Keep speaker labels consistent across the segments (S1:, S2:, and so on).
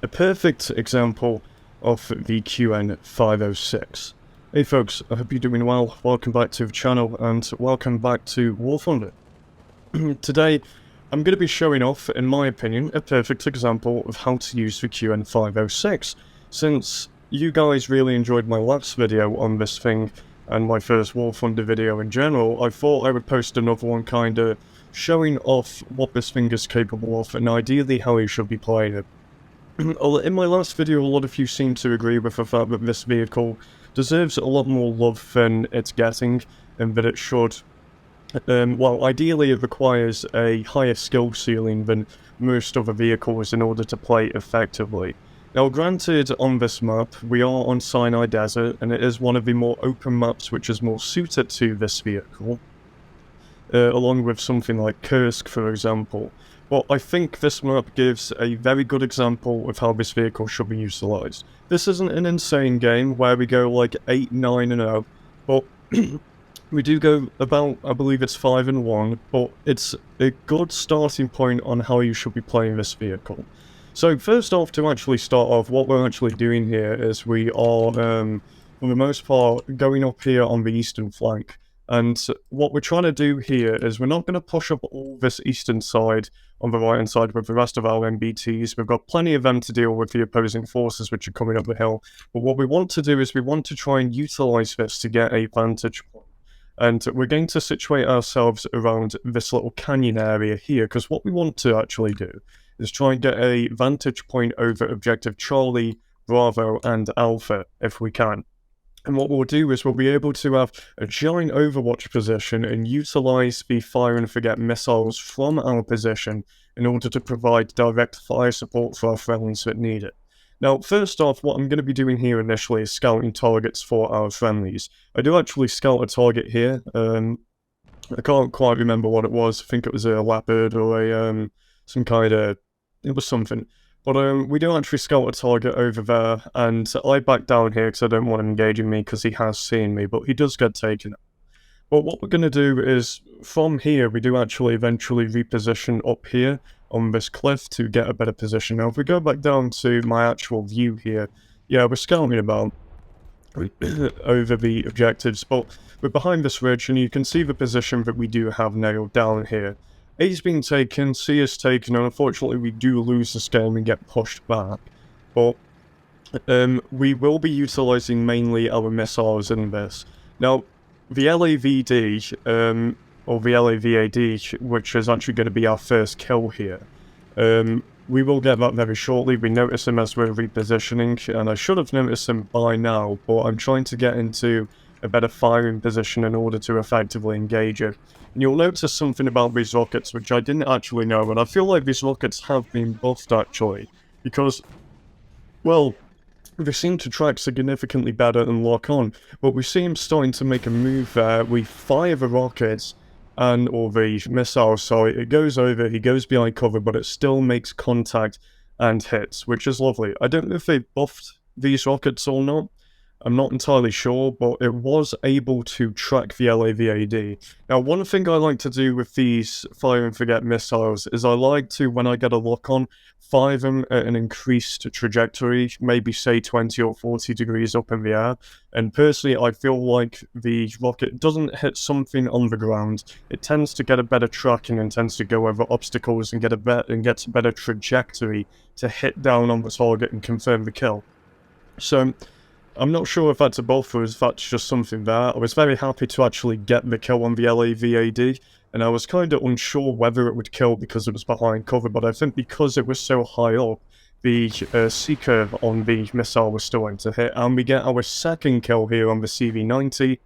S1: a perfect example of the QN506. Hey folks, I hope you're doing well. Welcome back to the channel and welcome back to War Thunder. Today, I'm going to be showing off, in my opinion, a perfect example of how to use the QN506. Since you guys really enjoyed my last video on this thing and my first War Thunder video in general, I thought I would post another one kinda showing off what this thing is capable of and ideally how you should be playing it. In my last video, a lot of you seem to agree with the fact that this vehicle deserves a lot more love than it's getting, and that it should, well, ideally it requires a higher skill ceiling than most other vehicles in order to play effectively. Now granted, on this map, we are on Sinai Desert, and it is one of the more open maps which is more suited to this vehicle, along with something like Kursk, for example. But I think this map gives a very good example of how this vehicle should be utilised. This isn't an insane game where we go like 8, 9 and 0, but we do go about, I believe it's 5 and 1, but it's a good starting point on how you should be playing this vehicle. So first off, to actually start off, what we're actually doing here is we are, for the most part, going up here on the eastern flank. And what we're trying to do here is we're not going to push up all this eastern side on the right hand side with the rest of our MBTs. We've got plenty of them to deal with the opposing forces which are coming up the hill. But what we want to do is we want to try and utilise this to get a vantage point. And we're going to situate ourselves around this little canyon area here, because what we want to actually do is try and get a vantage point over objective Charlie, Bravo and Alpha if we can. And what we'll do is we'll be able to have a giant overwatch position and utilise the fire and forget missiles from our position in order to provide direct fire support for our friendlies that need it. Now, first off, what I'm going to be doing here initially is scouting targets for our friendlies. I do actually scout a target here. I can't quite remember what it was. I think it was a leopard or a some kind of... it was something. But we do actually scout a target over there, and I back down here because I don't want him engaging me because he has seen me, but he does get taken out. But what we're going to do is, from here, we do actually eventually reposition up here on this cliff to get a better position. Now, if we go back down to my actual view here, yeah, we're scouting about over the objectives, but we're behind this ridge, and you can see the position that we do have nailed down here. A's been taken, C is taken, and unfortunately we do lose this game and get pushed back. But we will be utilising mainly our missiles in this. Now, the LAVD, or the LAVAD, which is actually going to be our first kill here, we will get that very shortly. We notice him as we're repositioning, and I should have noticed him by now, but I'm trying to get into a better firing position in order to effectively engage it. And you'll notice something about these rockets which I didn't actually know, and I feel like these rockets have been buffed actually, because, well, they seem to track significantly better and lock on, but we see him starting to make a move there. We fire the rockets, or the missile, sorry, it goes over, he goes behind cover, but it still makes contact and hits, which is lovely. I don't know if they buffed these rockets or not. I'm not entirely sure, but it was able to track the LAVAD. Now, one thing I like to do with these fire and forget missiles is I like to, when I get a lock on, fire them at an increased trajectory, maybe say 20 or 40 degrees up in the air. And personally, I feel like the rocket doesn't hit something on the ground. It tends to get a better tracking and tends to go over obstacles and gets a better trajectory to hit down on the target and confirm the kill. So I'm not sure if that's a buff or if that's just something there. I was very happy to actually get the kill on the LAVAD, and I was kind of unsure whether it would kill because it was behind cover, but I think because it was so high up, the C-curve on the missile was starting to hit, and we get our second kill here on the CV-90,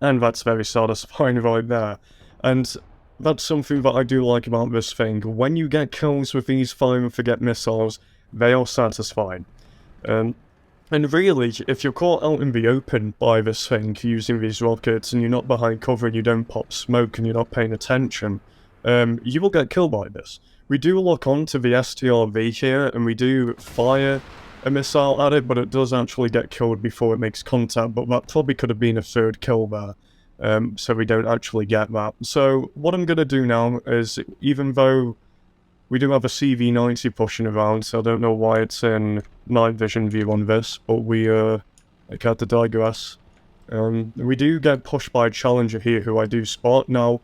S1: and that's very satisfying right there. And that's something that I do like about this thing. When you get kills with these fire and forget missiles, they are satisfying. And really, if you're caught out in the open by this thing using these rockets and you're not behind cover and you don't pop smoke and you're not paying attention, you will get killed by this. We do lock on to the STRV here and we do fire a missile at it, but it does actually get killed before it makes contact, but that probably could have been a third kill there. So we don't actually get that. So what I'm going to do now is, even though We do have a CV90 pushing around, so I don't know why it's in night vision view on this, but we had to digress. We do get pushed by a challenger here who I do spot. Now,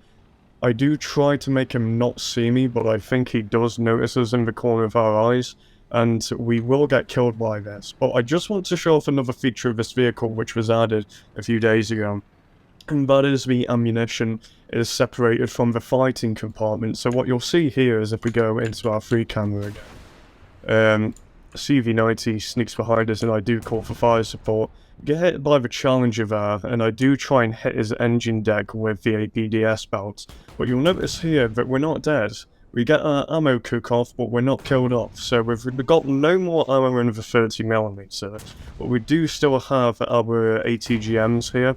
S1: I do try to make him not see me, but I think he does notice us in the corner of our eyes, and we will get killed by this. But I just want to show off another feature of this vehicle which was added a few days ago. And that is the ammunition is separated from the fighting compartment. So what you'll see here is if we go into our free camera again, CV90 sneaks behind us and I do call for fire support. Get hit by the challenger there, and I do try and hit his engine deck with the APDS belt. But you'll notice here that we're not dead. We get our ammo cook-off, but we're not killed off. So we've got no more ammo in the 30mm, but we do still have our ATGMs here.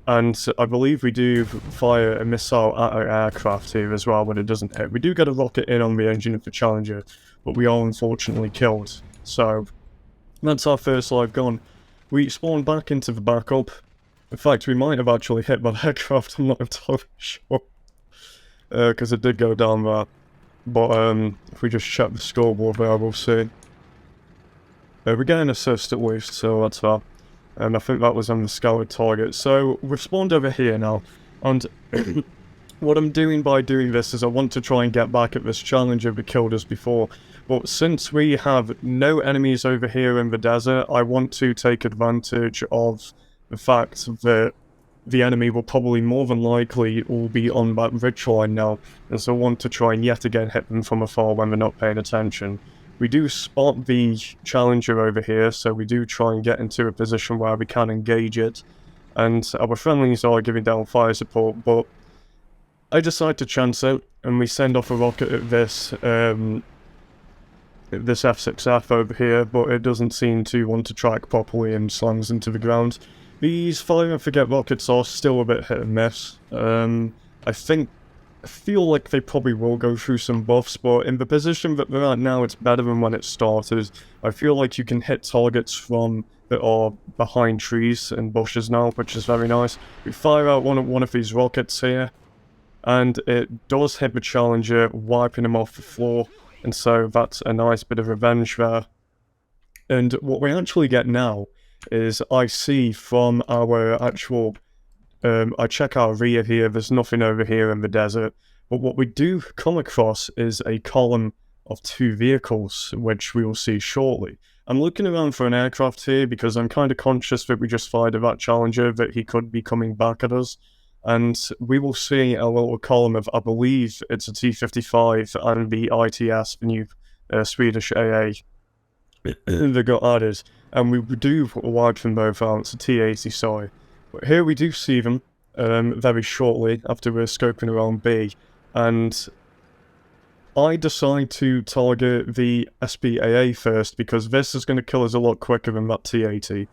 S1: And I believe we do fire a missile at our aircraft here as well when it doesn't hit. We do get a rocket in on the engine of the Challenger, but we are unfortunately killed. So, that's our first life gone. We spawn back into the backup. In fact, we might have actually hit that aircraft, I'm not entirely sure. Because it did go down there. But if we just check the scoreboard there, we'll see. We're getting an assist at least, so that's that. And I think that was on the scouted target. So we've spawned over here now, and what I'm doing by doing this is I want to try and get back at this challenger that killed us before. But since we have no enemies over here in the desert, I want to take advantage of the fact that the enemy will probably more than likely all be on that ridgeline now, and so I want to try and yet again hit them from afar when they're not paying attention. We do spot the challenger over here, so we do try and get into a position where we can engage it. And our friendlies are giving down fire support, but I decide to chance it, and we send off a rocket at this F6F over here, but it doesn't seem to want to track properly and slams into the ground. These fire and forget rockets are still a bit hit and miss. I feel like they probably will go through some buffs, but in the position that they're at now, it's better than when it started. I feel like you can hit targets from that are behind trees and bushes now, which is very nice. We fire out one of these rockets here, and it does hit the challenger, wiping him off the floor, and so that's a nice bit of revenge there. And what we actually get now is I see from our actual... I check our rear here, there's nothing over here in the desert, but what we do come across is a column of 2 vehicles, which we will see shortly. I'm looking around for an aircraft here because I'm kind of conscious that we just fired at that challenger, that he could be coming back at us, and we will see a little column of, I believe it's a T-55 and the ITS, the new Swedish AA that got added, and we do wipe them both out. It's a T-80, sorry. But here we do see them very shortly after we're scoping around B, and I decide to target the SPAA first because this is going to kill us a lot quicker than that T-80.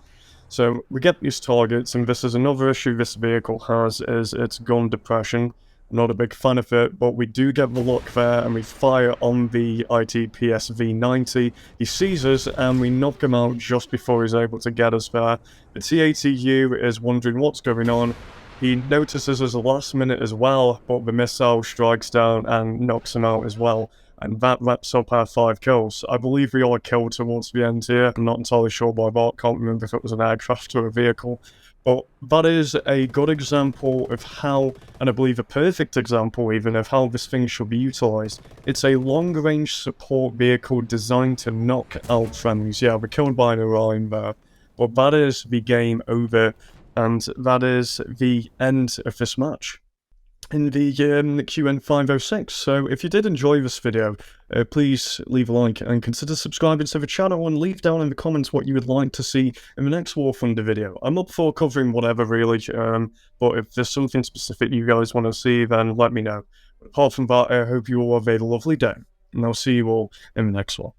S1: So we get these targets, and this is another issue this vehicle has, is its gun depression. I'm not a big fan of it, but we do get the lock there, and we fire on the ITPSV-90. He sees us, and we knock him out just before he's able to get us there. The T-80U is wondering what's going on. He notices us last minute as well, but the missile strikes down and knocks him out as well. And that wraps up our 5 kills. I believe we all killed towards the end here. I'm not entirely sure by what. Can't remember if it was an aircraft or a vehicle. But that is a good example of how, and I believe a perfect example even, of how this thing should be utilised. It's a long-range support vehicle designed to knock out friendlies. Yeah, we're killed by an Orion there. But that is the game over, and that is the end of this match in the QN506. So if you did enjoy this video, please leave a like and consider subscribing to the channel, and leave down in the comments what you would like to see in the next War Thunder video. I'm up for covering whatever really, but if there's something specific you guys want to see, then let me know. Apart from that, I hope you all have a lovely day, and I'll see you all in the next one.